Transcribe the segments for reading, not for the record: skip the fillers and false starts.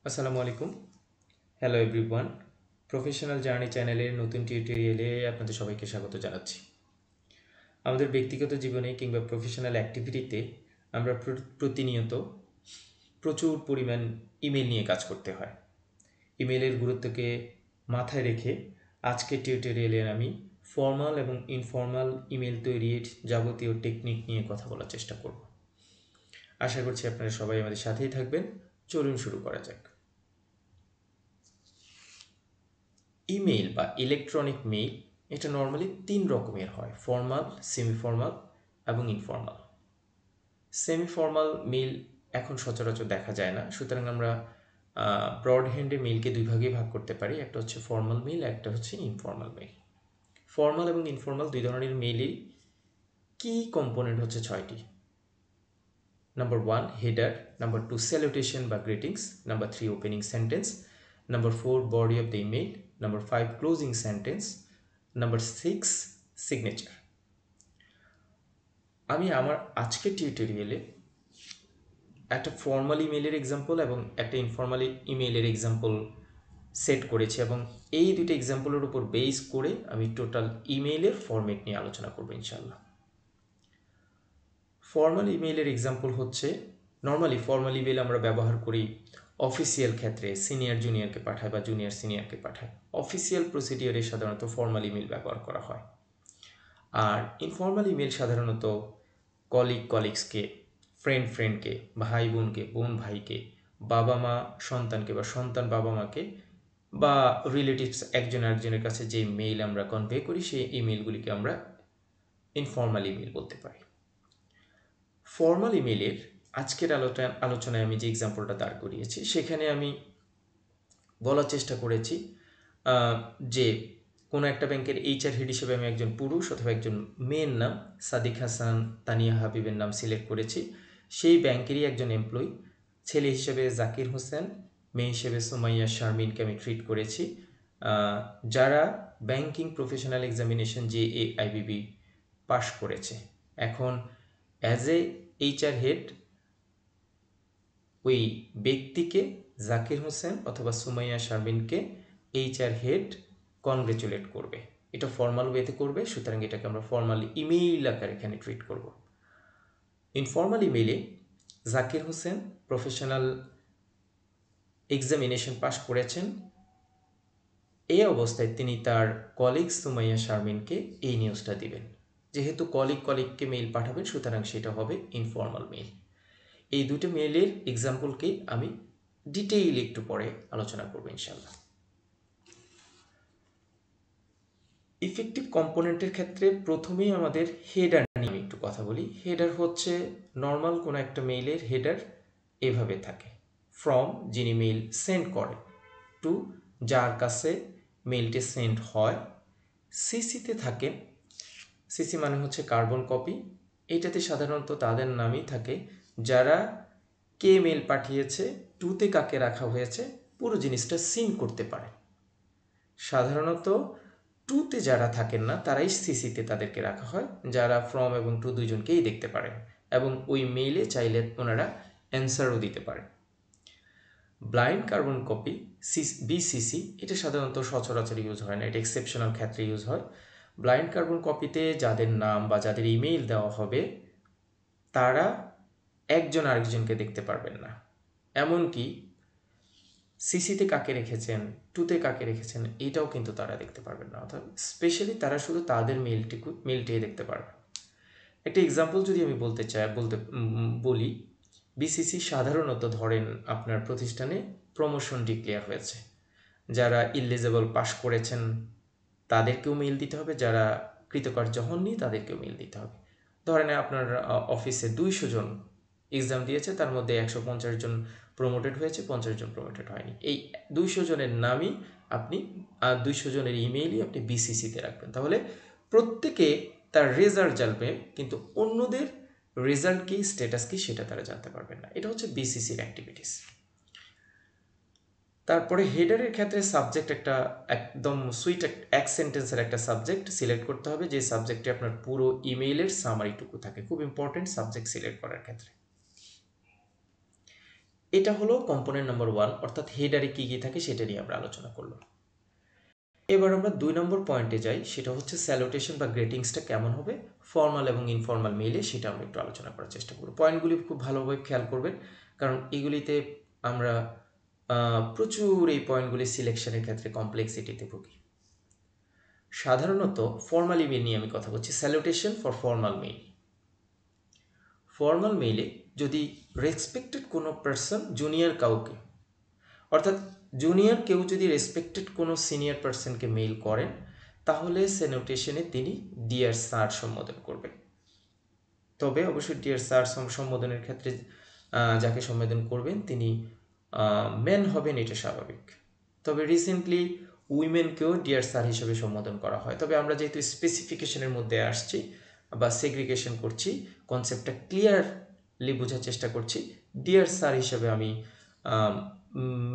আসসালামু আলাইকুম। Hello everyone. Professional journey চ্যানেলের নতুন টিউটোরিয়ালে আপনাদের সবাইকে স্বাগত জানাচ্ছি। আমাদের ব্যক্তিগত জীবনে কিংবা প্রফেশনাল অ্যাক্টিভিটিতে আমরা প্রতিনিয়ত প্রচুর পরিমাণ ইমেল নিয়ে কাজ করতে হয়। ইমেলের গুরুত্বকে মাথায় রেখে আজকের টিউটোরিয়ালে আমি ফর্মাল এবং ইনফর্মাল ইমেল তৈরির যাবতীয় টেকনিক নিয়ে কথা বলার চেষ্টা করব। আশা করছি আপনারা সবাই আমাদের সাথেই থাকবেন। চলুন শুরু করা যাক। ইমেইল বা ইলেকট্রনিক মেইল এটা নর্মালি ৩ রকমের হয়: ফর্মাল, সেমি ফর্মাল এবং ইনফর্মাল। সেমি ফর্মাল মেইল এখন সচরাচর দেখা যায় না, সুতরাং আমরা ব্রড হ্যান্ডে মেইলকে দুই ভাগে ভাগ করতে পারি। একটা হচ্ছে ফর্মাল মেইল, একটা হচ্ছে ইনফর্মাল মেইল। ফর্মাল এবং ইনফর্মাল দুই ধরনের মেইলের কি কম্পোনেন্ট হচ্ছে ৬টি। নাম্বার 1 হেডার, নাম্বার 2 স্যালুটেশন বা greetings, number 3 opening sentence, number 4 body of the email, number 5 closing sentence, number 6 signature. আমি আমার আজকের টিউটোরিয়ালে একটা ফর্মাল ইমেইলের এক্সাম্পল এবং একটা ইনফর্মাল ইমেইলের এক্সাম্পল সেট করেছি এবং এই দুটো এক্সাম্পলের উপর বেস করে আমি টোটাল ইমেইলের ফরম্যাট নিয়ে আলোচনা করবো ইনশাল্লাহ। ফর্মাল ইমেইলের এক্সাম্পল হচ্ছে, নর্মালি ফর্মাল ইমেইল আমরা ব্যবহার করি অফিসিয়াল ক্ষেত্রে, সিনিয়র জুনিয়রকে পাঠায় বা জুনিয়র সিনিয়রকে পাঠায়। অফিসিয়াল প্রসিডিওরে সাধারণত ফর্মাল ইমেইল ব্যবহার করা হয়। আর ইনফর্মাল ইমেইল সাধারণত কলিগসকে, ফ্রেন্ডকে, ভাই বোনকে, বোন ভাইকে, বাবা মা সন্তানকে বা সন্তান বাবা মাকে বা রিলেটিভস একজন আরেকজনের কাছে যে মেইল আমরা কনভে করি সেই ইমেইলগুলিকে আমরা ইনফর্মাল ইমেইল বলতে পারি। ফর্মাল ইমেইলের আজকের আলোচনায় আমি যে এক্সাম্পলটা দাঁড় করিয়েছি সেখানে আমি বলার চেষ্টা করেছি যে কোনো একটা ব্যাংকের এইচআর হেড হিসেবে আমি একজন পুরুষ অথবা একজন মেয়ের নাম সাদিক হাসান তানিয়া হাবিবের নাম সিলেক্ট করেছি। সেই ব্যাংকেরই একজন এমপ্লয়ি, ছেলে হিসেবে জাকির হোসেন, মেয়ে হিসেবে সুমাইয়া শারমিনকে আমি ট্রিট করেছি, যারা ব্যাংকিং প্রফেশনাল এক্সামিনেশন JAIBB পাশ করেছে। এখন অ্যাজ এ এইচআর হেড ওই ব্যক্তিকে, জাকির হোসেন অথবা সুমাইয়া শারমিনকে এইচআর হেড কনগ্রেচুলেট করবে। এটা ফর্মাল ওয়েতে করবে, সুতরাং এটাকে আমরা ফর্মাল ইমেইল আকারে এখানে ট্রিট করব। ইনফর্মাল ইমেইলে Zakir Hossain professional examination pass করেছেন, এই অবস্থায় তিনি তার কলিগ সুমাইয়া শারমিনকে এই নিউজটা দিবেন। যেহেতু কলিগকে মেইল পাঠাবেন, সুতরাং সেটা হবে ইনফর্মাল মেইল। এই দুটো মেইলের এক্সাম্পলকে আমি ডিটেইল একটু পরে আলোচনা করব ইনশাল্লাহ। ইফেক্টিভ কম্পোনেন্টের ক্ষেত্রে প্রথমেই আমাদের হেডার নিয়ে আমি একটু কথা বলি। হেডার হচ্ছে নর্মাল কোনো একটা মেইলের হেডার এভাবে থাকে: ফ্রম, যিনি মেইল সেন্ড করে, টু, যার কাছে মেইলটি সেন্ড হয়, সিসিতে থাকে, সিসি মানে হচ্ছে কার্বন কপি, এটাতে সাধারণত তাদের নামই থাকে, যারা কে মেল পাঠিয়েছে, টুতে কাকে রাখা হয়েছে, পুরো জিনিসটা সিন করতে পারে। সাধারণত টুতে যারা থাকেন না তারাই সিসিতে তাদেরকে রাখা হয়, যারা ফ্রম এবং টু দুজনকেই দেখতে পারেন এবং ওই মেইলে চাইলে ওনারা অ্যান্সারও দিতে পারেন। ব্লাইন্ড কার্বন কপি BCC, এটা সাধারণত সচরাচর ইউজ হয় না, এটা এক্সেপশনাল ক্ষেত্রে ইউজ হয়। ব্লাইন্ড কার্বন কপিতে যাদের নাম বা যাদের ইমেইল দেওয়া হবে তারা একজন আরেকজনকে দেখতে পারবেন না। এমনকি সিসিতে কাকে রেখেছেন, টুতে কাকে রেখেছেন, এটাও কিন্তু তারা দেখতে পারবেন না। অর্থাৎ স্পেশালি তারা শুধু তাদের মেইলটিই দেখতে পারবেন। একটা এক্সাম্পল যদি আমি বলি, BCC সাধারণত ধরেন আপনার প্রতিষ্ঠানে প্রমোশন ডিক্লেয়ার হয়েছে, যারা ইলিজিবল পাস করেছেন তাদেরকেও মেইল দিতে হবে, যারা কৃতকার্য হননি তাদেরকেও মেইল দিতে হবে। ধরেন আপনার অফিসে 200 জন এক্সাম দিয়েছে, তার মধ্যে 150 জন প্রমোটেড হয়েছে, 50 জন প্রমোটেড হয়নি। এই 200 জনের নামই আপনি 200 জনের ইমেইলই আপনি BCCতে রাখবেন। তাহলে প্রত্যেকে তার রেজাল্ট জানবে, কিন্তু অন্যদের রেজাল্ট কি, স্ট্যাটাস কি, সেটা তারা জানতে পারবেন না। এটা হচ্ছে BCCর অ্যাক্টিভিটিস। তারপরে হেডারের ক্ষেত্রে সাবজেক্ট একটা একদম সুইট এক সেন্টেন্সের একটা সাবজেক্ট সিলেক্ট করতে হবে, যে সাবজেক্টে আপনার পুরো ইমেইলের সামারিটুকু থাকে। খুব ইম্পর্টেন্ট সাবজেক্ট সিলেক্ট করার ক্ষেত্রে। এটা হলো কম্পোনেন্ট নাম্বার 1, অর্থাৎ হেডারে কী কী থাকে সেটা নিয়ে আমরা আলোচনা করলাম। এবার আমরা 2 নম্বর পয়েন্টে যাই, সেটা হচ্ছে স্যালুটেশন বা গ্রেটিংসটা কেমন হবে ফর্মাল এবং ইনফর্মাল মেইলে, সেটা আমরা একটু আলোচনা করার চেষ্টা করব। পয়েন্টগুলি খুব ভালোভাবে খেয়াল করবেন, কারণ এগুলিতে আমরা প্রচুর এই পয়েন্টগুলি সিলেকশনের ক্ষেত্রে কমপ্লেক্সিটিতে ভুগি। সাধারণত ফর্মাল ইমেল নিয়ে আমি কথা বলছি, salutation for formal mail. Formal মেইলে যদি রেসপেক্টেড কোনো পার্সন জুনিয়র কাউকে, অর্থাৎ জুনিয়র কেউ যদি রেসপেক্টেড কোনো সিনিয়র পার্সনকে মেইল করেন, তাহলে স্যালুটেশনে তিনি ডিয়ার স্যার সম্বোধন করবেন। তবে অবশ্যই ডিয়ার স্যার সম্বোধনের ক্ষেত্রে যাকে সম্বোধন করবেন তিনি মেন হবেন, এটা স্বাভাবিক। তবে রিসেন্টলি উইমেনকেও ডিয়ার স্যার হিসেবে সম্বোধন করা হয়। তবে আমরা যেহেতু স্পেসিফিকেশনের মধ্যে আসছি বা সেগ্রিগেশন করছি, কনসেপ্টটা ক্লিয়ারলি বোঝার চেষ্টা করছি, ডিয়ার স্যার হিসেবে আমি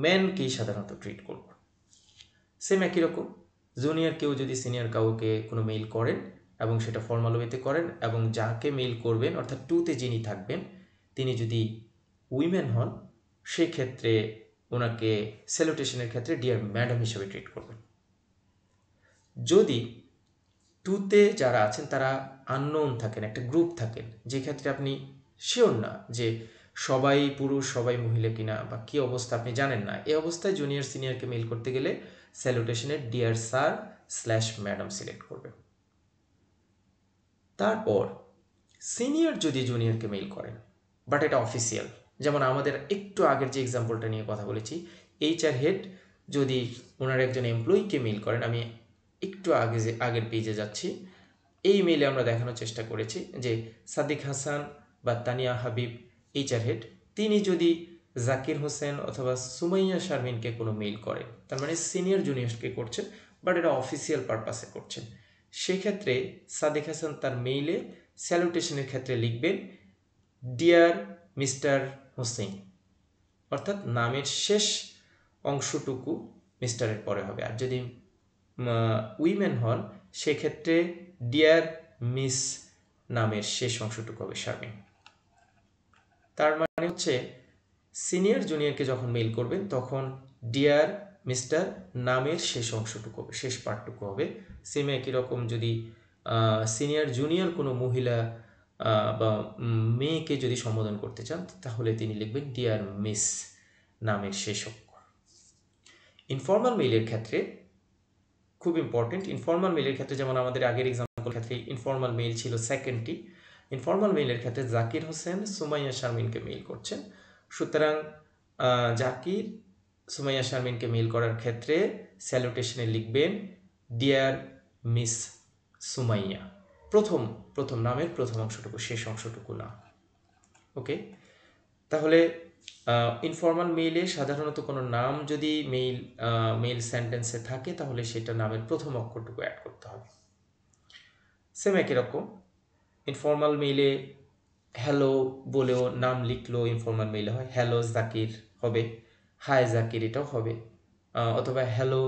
মেনকেই সাধারণত ট্রিট করব। সেম একই রকম জুনিয়র কেউ যদি সিনিয়র কাউকে কোনো মেইল করেন এবং সেটা ফর্মাল ওয়েতে করেন, এবং যাকে মেইল করবেন অর্থাৎ 2তে যিনি থাকবেন তিনি যদি উইমেন হন, সেক্ষেত্রে ওনাকে স্যালুটেশনের ক্ষেত্রে ডিয়ার ম্যাডাম হিসেবে ট্রিট করবেন। যদি 2তে যারা আছেন তারা আননোন থাকেন, একটা গ্রুপ থাকেন, যে ক্ষেত্রে আপনি শিওর না যে সবাই পুরুষ সবাই মহিলা কিনা বা কী অবস্থা আপনি জানেন না, এই অবস্থায় জুনিয়র সিনিয়রকে মেইল করতে গেলে স্যালুটেশনের ডিয়ার স্যার / ম্যাডাম সিলেক্ট করবেন। তারপর সিনিয়র যদি জুনিয়রকে মেইল করেন, বাট এটা অফিসিয়াল, যেমন আমাদের একটু আগের যে এক্সাম্পলটা নিয়ে কথা বলেছি, HR হেড যদি ওনার একজন এমপ্লয়িকে মেইল করেন, আমি একটু আগের পেজে যাচ্ছি, এই মেইলে আমরা দেখানোর চেষ্টা করেছি যে সাদিক হাসান বা তানিয়া হাবিব HR হেড, তিনি যদি জাকির হোসেন অথবা সুমাইয়া শারমিনকে কোনো মেইল করেন, তার মানে সিনিয়র জুনিয়রকে করছেন, বাট এটা অফিসিয়াল পারপাসে করছেন, সেক্ষেত্রে সাদিক হাসান তার মেইলে স্যালুটেশনের ক্ষেত্রে লিখবেন ডিয়ার মিস্টার হোসেন, অর্থাৎ নামের শেষ অংশটুকু মিস্টারের পরে হবে। আর যদি উইমেন হন, সেক্ষেত্রে ডিয়ার মিস নামের শেষ অংশটুকু হবে শারমিন। তার মানে হচ্ছে সিনিয়র জুনিয়রকে যখন মেইল করবেন তখন ডিয়ার মিস্টার নামের শেষ অংশটুকু হবে, শেষ পার্টটুকু হবে। সেম একই রকম যদি সিনিয়র জুনিয়র কোনো মহিলা বা মেয়েকে যদি সম্বোধন করতে চান, তাহলে তিনি লিখবেন ডিয়ার মিস নামের শেষ অক্ষর। ইনফর্মাল মেইলের ক্ষেত্রে খুব ইম্পর্টেন্ট, ইনফর্মাল মেইলের ক্ষেত্রে যেমন আমাদের আগের এক্সাম্পল ক্ষেত্রে ইনফর্মাল মেইল ছিল সেকেন্ডটি, ইনফর্মাল মেইলের ক্ষেত্রে জাকির হোসেন সুমাইয়া শারমিনকে মেইল করছেন, সুতরাং জাকির সুমাইয়া শারমিনকে মেইল করার ক্ষেত্রে স্যালুটেশনে লিখবেন ডিয়ার মিস সুমাইয়া, প্রথম নামের প্রথম অংশটুকু, শেষ অংশটুকু না। ওকে, তাহলে ইনফর্মাল মেইলে সাধারণত কোনো নাম যদি মেইল সেন্টেন্সে থাকে, তাহলে সেটা নামের প্রথম অক্ষরটুকু অ্যাড করতে হবে। সেম একই রকম ইনফর্মাল মেইলে হ্যালো বলেও নাম লিখলেও ইনফর্মাল মেইলে হয়, হ্যালো জাকির হবে, হাই জাকির এটাও হবে, অথবা হ্যালো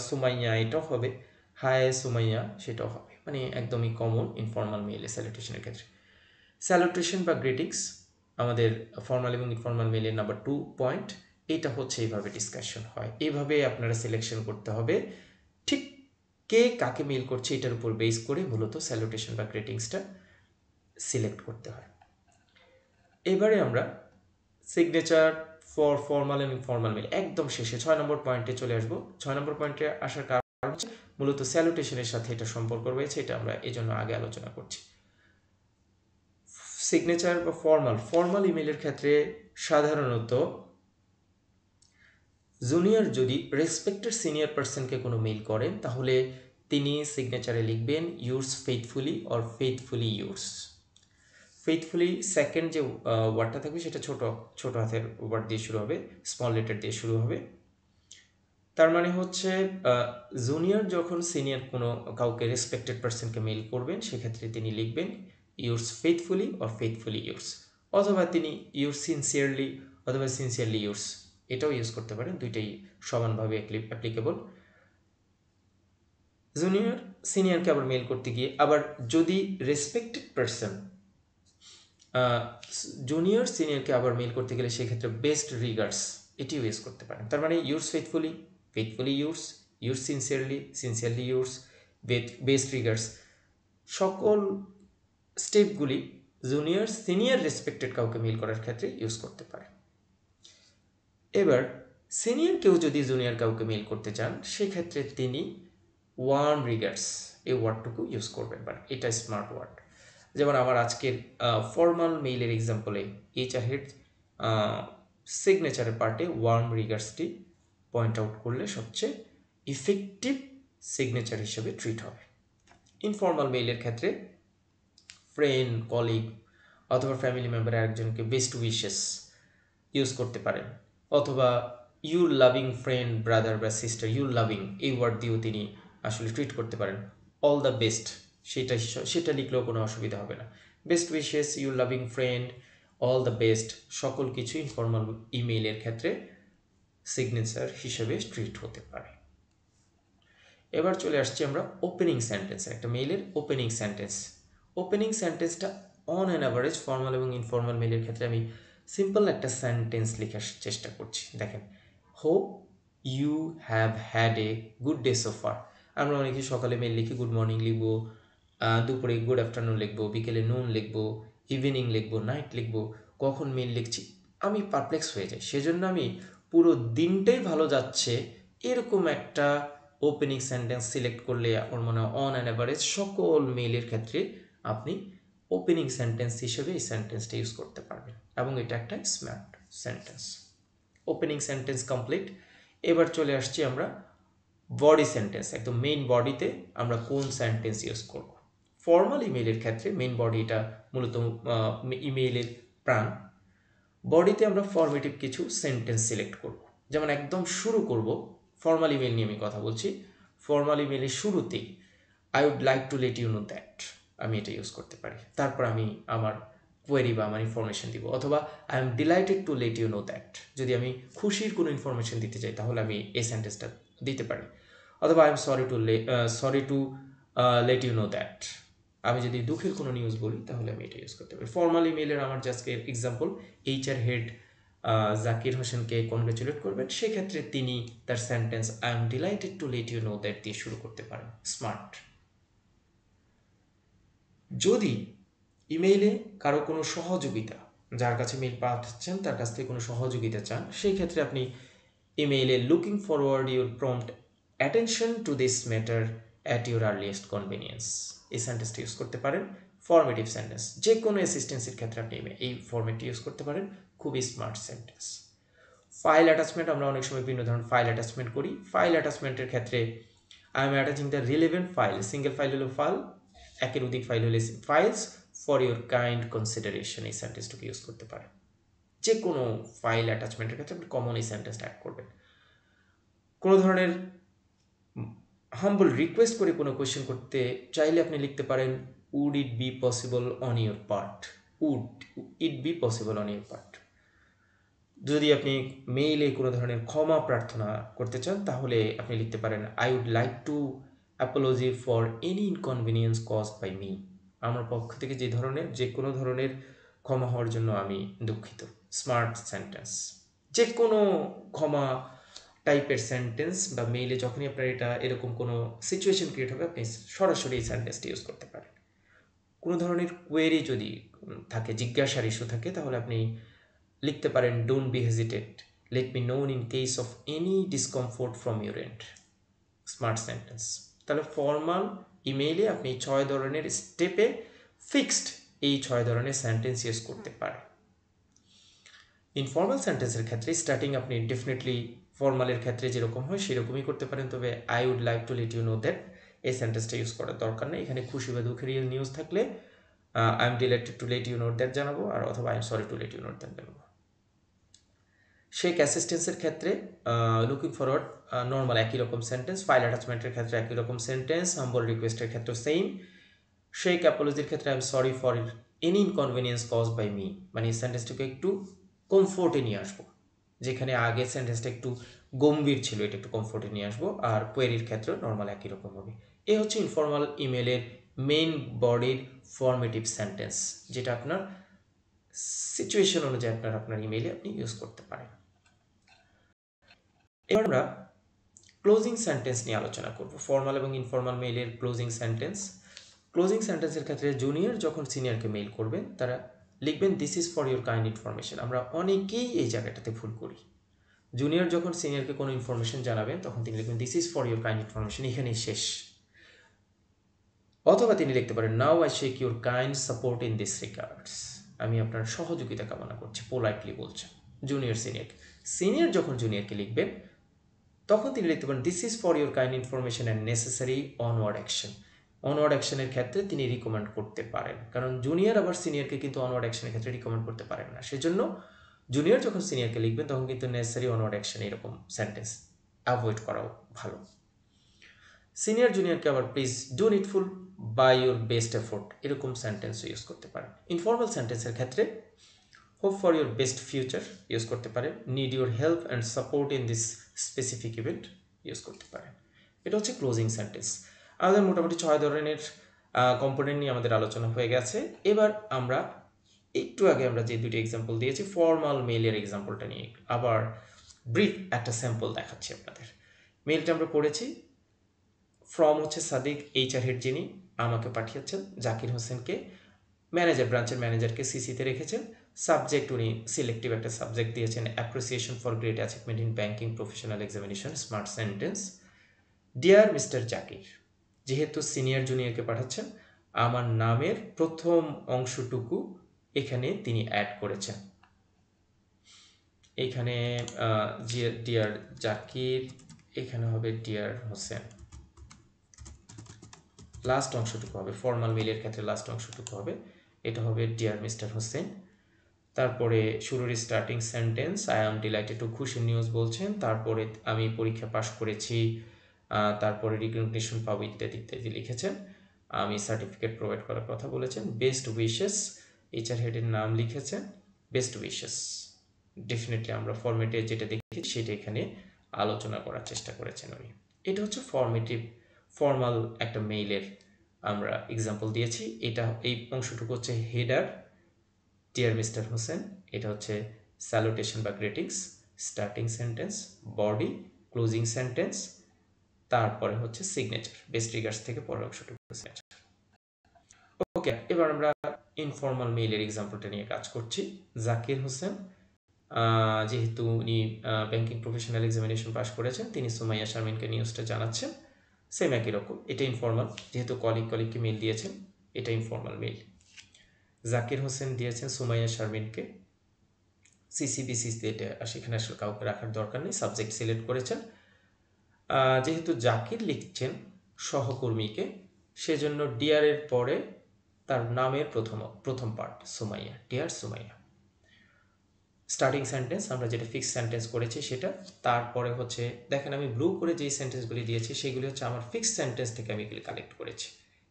সুমাইয়া এটাও হবে, হাই সুমাইয়া সেটাও হবে, মানে একদমই কমন ইনফর্মাল মেইলে স্যালুটেশনের ক্ষেত্রে। স্যালুটেশন বা গ্রিটিংস আমাদের ফর্মাল এবং ইনফর্মাল মেইলের নাম্বার 2 পয়েন্ট, এটা হচ্ছে এইভাবে ডিসকাশন হয়, এইভাবে আপনারা সিলেকশন করতে হবে, ঠিক কে কাকে মেইল করছে এটার উপর বেস করে মূলত স্যালুটেশন বা গ্রিটিংসটা সিলেক্ট করতে হয়। এবারে আমরা সিগনেচার ফর ফর্মাল এবং ইনফর্মাল মেইল একদম শেষে 6 নম্বর পয়েন্টে চলে আসবো। 6 নম্বর পয়েন্টে আসার কারণ হচ্ছে মূলত স্যালুটেশনের সাথে এটা সম্পর্ক রয়েছে, এটা আমরা এজন্য আগে আলোচনা করছি। সিগনেচার বা ফর্মাল ইমেলের ক্ষেত্রে সাধারণত জুনিয়র যদি রেসপেক্টেড সিনিয়র পার্সনকে কোনো মেইল করেন, তাহলে তিনি সিগনেচারে লিখবেন yours faithfully or faithfully yours. Faithfully second যে ওয়ার্ডটা থাকবে সেটা ছোট হাতের ওয়ার্ড দিয়ে শুরু হবে, স্মল লেটার দিয়ে শুরু হবে। তার মানে হচ্ছে জুনিয়র যখন সিনিয়র কোনো কাউকে রেসপেক্টেড পার্সনকে মেইল করবেন, সেক্ষেত্রে তিনি লিখবেন yours faithfully or faithfully yours, অথবা তিনি ইউর্স সিনসিয়ারলি অথবা সিনসিয়ারলি ইউর্স এটাও ইউজ করতে পারেন, দুইটাই সমানভাবে অ্যাপ্লিকেবল। জুনিয়র সিনিয়রকে আবার মেইল করতে গিয়ে আবার যদি রেসপেক্টেড পার্সন জুনিয়র সিনিয়রকে আবার মেল করতে গেলে সেক্ষেত্রে বেস্ট রিগার্ডস এটিও ইউজ করতে পারেন। তার মানে yours faithfully, faithfully yours, yours sincerely, sincerely yours, best regards, সকল স্টেপগুলি জুনিয়র সিনিয়র রেসপেক্টেড কাউকে মেল করার ক্ষেত্রে ইউজ করতে পারে। এবার সিনিয়র কেউ যদি জুনিয়র কাউকে মেল করতে চান সেক্ষেত্রে তিনি ওয়ার্ম রিগার্ডস এই ওয়ার্ডটুকু ইউজ করবেন, বাট এটা স্মার্ট ওয়ার্ড। যেমন আমার আজকের ফর্মাল মেইলের এক্সাম্পলে এইচআর হেড সিগনেচারের পার্টে ওয়ার্ম রিগার্ডসটি পয়েন্ট আউট করলে সবচেয়ে ইফেক্টিভ সিগনেচার হিসেবে ট্রিট হবে। ইনফর্মাল মেইলের ক্ষেত্রে ফ্রেন্ড, কলিগ অথবা ফ্যামিলি মেম্বার একজনকে বেস্ট উইশেস ইউজ করতে পারেন, অথবা ইউর লাভিং ফ্রেন্ড, ব্রাদার বা সিস্টার, ইউর লাভিং এই ওয়ার্ড দিয়েও তিনি আসলে ট্রিট করতে পারেন। অল দ্য বেস্ট সেটা লিখলেও কোনো অসুবিধা হবে না। Best wishes, your loving friend, all the best সকল কিছু ইনফর্মাল ইমেইলের ক্ষেত্রে সিগনেচার হিসেবে ট্রিট হতে পারে। এবার চলে আসছি আমরা ওপেনিং সেন্টেন্স, একটা মেইলের ওপেনিং সেন্টেন্স। ওপেনিং সেন্টেন্সটা অন অ্যান অ্যাভারেজ ফর্মাল এবং ইনফর্মাল মেইলের ক্ষেত্রে আমি সিম্পল একটা সেন্টেন্স লেখার চেষ্টা করছি। দেখেন, hope you have had a good day so far. আমরা অনেকে সকালে মেইল লিখি, গুড মর্নিং লিখবো, দুপুরে গুড আফটারনুন লিখবো, বিকেলে নুন লিখবো, ইভিনিং লিখবো, নাইট লিখবো, কখন মেইল লিখছি আমি পারপ্লেক্স হয়ে যাই। সেজন্য আমি পুরো দিনটাই ভালো যাচ্ছে এরকম একটা ওপেনিং সেন্টেন্স সিলেক্ট করলে আমার মনে হয় অন অ্যান অ্যাভারেজ সকল মেইলের ক্ষেত্রে আপনি ওপেনিং সেন্টেন্স হিসেবে এই সেন্টেন্সটা ইউজ করতে পারবেন এবং এটা একটা smart sentence. Opening sentence complete. এবার চলে আসছি আমরা বডি সেন্টেন্স, একদম মেইন বডিতে আমরা কোন সেন্টেন্স ইউজ করব। ফর্মাল ইমেইলের ক্ষেত্রে মেইন বডিটা মূলত ইমেইলের প্রাণ। বডিতে আমরা ফর্মেটিভ কিছু সেন্টেন্স সিলেক্ট করব। যেমন একদম শুরু করব, ফর্মাল ইমেইল নিয়ে আমি কথা বলছি, ফর্মাল ইমেইলের শুরুতেই I would like to let you know that আমি এটা ইউজ করতে পারি। তারপর আমি আমার কোয়েরি বা আমার ইনফরমেশন দিব, অথবা I am delighted to let you know that যদি আমি খুশির কোনো ইনফরমেশন দিতে চাই তাহলে আমি এই সেন্টেন্সটা দিতে পারি। অথবা I am sorry to let you know that আমি যদি দুঃখের কোনো নিউজ বলি তাহলে আমি এটা ইউজ করতে পারি। ফর্মাল ইমেইলের আমার just example, HR head Zakir হোসেনকে কনগ্রেচুলেট করবেন, সেক্ষেত্রে তিনি তার sentence I am delighted to let you know that দিয়ে শুরু করতে পারেন। স্মার্ট। যদি ইমেইলে কারো কোনো সহযোগিতা, যার কাছে মেইল পাঠাচ্ছেন তার কাছ থেকে কোনো সহযোগিতা চান, সেই ক্ষেত্রে আপনি ইমেইলে looking forward your prompt attention to this matter at your earliest convenience এই সেন্টেন্সটি ইউজ করতে পারেন। ফর্মেটিভ সেন্টেন্স, যে কোনো অ্যাসিস্ট্যান্সির ক্ষেত্রে আপনি এই ফর্মেটটি ইউজ করতে পারেন। খুবই স্মার্ট সেন্টেন্স। ফাইল অ্যাটাচমেন্ট, আমরা অনেক সময় বিভিন্ন ধরনের ফাইল অ্যাটাচমেন্ট করি। ফাইল অ্যাটাচমেন্টের ক্ষেত্রে I M attaching the relevant file, single file হলো ফাইল, একের অধিক ফাইল হলে files for your kind consideration এই সেন্টেন্সটুকু ইউজ করতে পারেন। যে কোনো ফাইল অ্যাটাচমেন্টের ক্ষেত্রে আপনি কমন এই সেন্টেন্সটা অ্যাড করবেন। কোনো ধরনের হাম্বল রিকোয়েস্ট করে কোনো কোয়েশ্চেন করতে চাইলে আপনি লিখতে পারেন would it be possible on your part, would it be possible on your part. যদি আপনি মেইলে কোনো ধরনের ক্ষমা প্রার্থনা করতে চান তাহলে আপনি লিখতে পারেন I would like to apology for any inconvenience caused by me. আমার পক্ষ থেকে যে কোনো ধরনের ক্ষমা হওয়ার জন্য আমি দুঃখিত। Smart sentence. যে কোনো ক্ষমা টাইপের সেন্টেন্স বা মেইলে যখনই আপনার এরকম কোনো সিচুয়েশন ক্রিয়েট হবে আপনি সরাসরি এই সেন্টেন্সটি ইউজ করতে পারেন। কোনো ধরনের কোয়েরি যদি থাকে, জিজ্ঞাসার ইস্যু থাকে, তাহলে আপনি লিখতে পারেন don't be hesitate, let me known in case of any discomfort from your and. Smart sentence. তাহলে ফর্মাল ইমেইলে আপনি 6 ধরনের স্টেপে ফিক্সড এই 6 ধরনের সেন্টেন্স ইউজ করতে পারেন। ইনফর্মাল সেন্টেন্সের ক্ষেত্রে স্টার্টিং আপনি ডেফিনেটলি ফর্মালের ক্ষেত্রে যেরকম হয় সেরকমই করতে পারেন, তবে I would like to let you know that এই সেন্টেন্সটা ইউজ করার দরকার নেই। এখানে খুশি বা দুঃখের নিউজ থাকলে I am delighted to let you know that জানাবো, আর অথবা I am sorry to let you know that জানাবো। শেক অ্যাসিস্ট্যান্সের ক্ষেত্রে লুকিং ফরওয়ার্ড নর্মাল একই রকম সেন্টেন্স, ফাইল অ্যাটাচমেন্টের ক্ষেত্রে একই রকম সেন্টেন্স, হাম্বল রিকোয়েস্টের ক্ষেত্রে সেম। শেক অ্যাপোলজির ক্ষেত্রে I am sorry for any inconvenience cause by me, মানে এই সেন্টেন্সটাকে একটু কমফোর্টে নিয়ে আসবো, যেখানে আগের সেন্টেন্সটা একটু গম্ভীর ছিল এটা একটু কমফোর্টে নিয়ে আসবো। আর কোয়েরির ক্ষেত্রে নর্মাল একই রকম হবে। এই হচ্ছে ইনফর্মাল ইমেলের মেইন বডির ফর্মেটিভ সেন্টেন্স, যেটা আপনার সিচুয়েশন অনুযায়ী আপনার ইমেইলে আপনি ইউজ করতে পারেন। এবার আমরা ক্লোজিং সেন্টেন্স নিয়ে আলোচনা করব। ফর্মাল এবং ইনফর্মাল মেইলের ক্লোজিং সেন্টেন্স। ক্লোজিং সেন্টেন্সের ক্ষেত্রে জুনিয়র যখন সিনিয়রকে মেইল করবেন তারা লিখবেন this is for your kind information. আমরা অনেকেই এই জায়গাটাতে ভুল করি। জুনিয়র যখন সিনিয়রকে কোনো ইনফরমেশন জানাবেন তখন তিনি লিখবেন this is for your kind information, এখানেই শেষ। অথবা তিনি লিখতে পারেন now I shake your kind support in this regards, আমি আপনার সহযোগিতা কামনা করছি, পোলাইটলি বলছেন জুনিয়র সিনিয়রকে। সিনিয়র যখন জুনিয়রকে লিখবেন তখন তিনি লিখতে পারেন this is for your kind information and necessary onward action. Onward অ্যাকশনের ক্ষেত্রে তিনি রিকমেন্ড করতে পারেন, কারণ জুনিয়র আবার সিনিয়রকে কিন্তু অনওয়ার্ড অ্যাকশনের ক্ষেত্রে রিকমেন্ড করতে পারেন না। সেজন্য জুনিয়র যখন সিনিয়রকে লিখবেন তখন কিন্তু নেসেসারি অনওয়ার্ড অ্যাকশন এরকম সেন্টেন্স অ্যাভয়েড করাও ভালো। সিনিয়র জুনিয়রকে আবার please do needful by your best effort এরকম সেন্টেন্সও ইউজ করতে পারেন। ইনফর্মাল সেন্টেন্সের ক্ষেত্রে hope for your best future use করতে পারেন, need your help and support in this specific event use করতে পারেন। এটা হচ্ছে ক্লোজিং সেন্টেন্স। আমাদের মোটামুটি 6 ধরনের কম্পোনেন্ট নিয়ে আমাদের আলোচনা হয়ে গেছে। এবার আমরা একটু আগে আমরা যে দুটি এক্সাম্পল দিয়েছি ফর্মাল মেইলের এক্সাম্পলটা নিয়ে আবার ব্রিফ একটা স্যাম্পল দেখাচ্ছি আপনাদের। মেইলটা আমরা পড়েছি। ফ্রম হচ্ছে সাদিক, এইচআর হেড যিনি আমাকে পাঠিয়েছেন জাকির হোসেনকে, ম্যানেজার ব্রাঞ্চের ম্যানেজারকে সিসিতে রেখেছেন। সাবজেক্ট উনি সিলেক্টিভ একটা সাবজেক্ট দিয়েছেন, appreciation for great achievement in banking professional examination smart sentence. Dear mister Zakir, যেহেতু সিনিয়র জুনিয়রকে পাঠাচ্ছেন আমার নামের প্রথম অংশটুকু এখানে তিনি অ্যাড করেছেন। এখানে ডিয়ার জাকির, এখানে হবে ডিয়ার হোসেন, লাস্ট অংশটুকু হবে ফর্মাল মেইলের ক্ষেত্রে লাস্ট অংশটুকু হবে, এটা হবে ডিয়ার মিস্টার হোসেন। তারপরে শুরুর starting sentence I am delighted to, খুশির নিউজ বলছেন। তারপরে আমি পরীক্ষা পাশ করেছি, তারপরে রিকগনিশন পাবো ইত্যাদি ইত্যাদি লিখেছেন। আমি সার্টিফিকেট প্রোভাইড করার কথা বলেছেন। বেস্ট উইশেস, এইচআর হেডের নাম লিখেছেন, বেস্ট উইশেস। ডেফিনেটলি আমরা ফর্মেটে যেটা দেখি সেটা এখানে আলোচনা করার চেষ্টা করেছেন উনি। এটা হচ্ছে ফর্মাল একটা মেইলের আমরা এক্সাম্পল দিয়েছি। এটা এই অংশটুকু হচ্ছে হেডার ডিয়ার মিস্টার হোসেন, এটা হচ্ছে স্যালুটেশন বা greetings, starting sentence, body, closing sentence, তারপরে হচ্ছে সিগনেচার, বেস্ট রিগার্ডস থেকে পরের অংশটুকু সিগনেচার। ওকে, এবার আমরা ইনফর্মাল মেইলের এক্সাম্পলটা নিয়ে কাজ করছি। জাকির হোসেন, যেহেতু উনি ব্যাংকিং প্রফেশনাল এক্সামিনেশন পাস করেছেন, তিনি সুমাইয়া শারমিনকে নিউজটা জানাচ্ছেন। সেম একই রকম, এটা ইনফর্মাল, যেহেতু কলিগকে মেইল দিয়েছেন, এটা ইনফর্মাল মেইল। জাকির হোসেন দিয়েছেন সুমাইয়া শারমিনকে, সিসিবিসিতে সেখানে আসলে কাউকে রাখার দরকার নেই, সাবজেক্ট সিলেক্ট করেছেন। যেহেতু জাকির লিখছেন সহকর্মীকে, সেজন্য ডিয়ারের পরে তার নামের প্রথম part Sumaiya, dear Sumaiya. Starting sentence আমরা যেটা ফিক্স সেন্টেন্স করেছি সেটা, তারপরে হচ্ছে দেখেন আমি ব্লু করে যেই সেন্টেন্সগুলি দিয়েছি সেগুলি হচ্ছে আমার ফিক্স সেন্টেন্স থেকে আমি এগুলি কালেক্ট করেছি,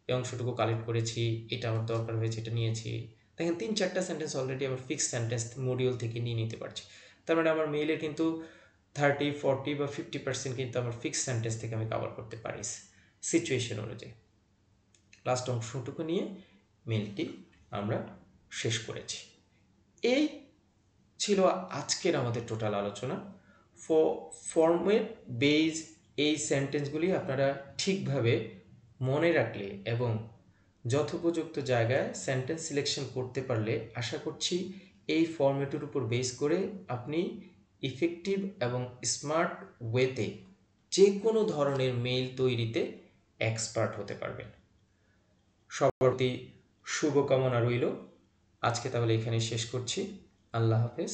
এই অংশটুকু কালেক্ট করেছি, এটা আমার দরকার হয়েছে এটা নিয়েছি। দেখেন 3-4টা সেন্টেন্স অলরেডি আমার ফিক্স সেন্টেন্স মডিউল থেকে নিয়ে নিতে পারছি। তার মানে আমার মেইলে কিন্তু 30, 40 বা 50% কিন্তু আমার ফিক্স সেন্টেন্স থেকে আমি কভার করতে পারি সিচুয়েশন অনুযায়ী। লাস্ট অংশটুকু নিয়ে মেইলটি আমরা শেষ করেছি। এই ছিল আজকের আমাদের টোটাল আলোচনা। ফর্মেট বেজ এই সেন্টেন্সগুলি আপনারা ঠিকভাবে মনে রাখলে এবং যথোপযুক্ত জায়গায় সেন্টেন্স সিলেকশন করতে পারলে আশা করছি এই ফর্মেটের উপর বেস করে আপনি ইফেক্টিভ এবং স্মার্ট ওয়েতে যে কোনো ধরনের মেইল তৈরিতে এক্সপার্ট হতে পারবেন। সবার প্রতি শুভকামনা রইল। আজকে তাহলে এখানে শেষ করছি। আল্লাহ হাফেজ।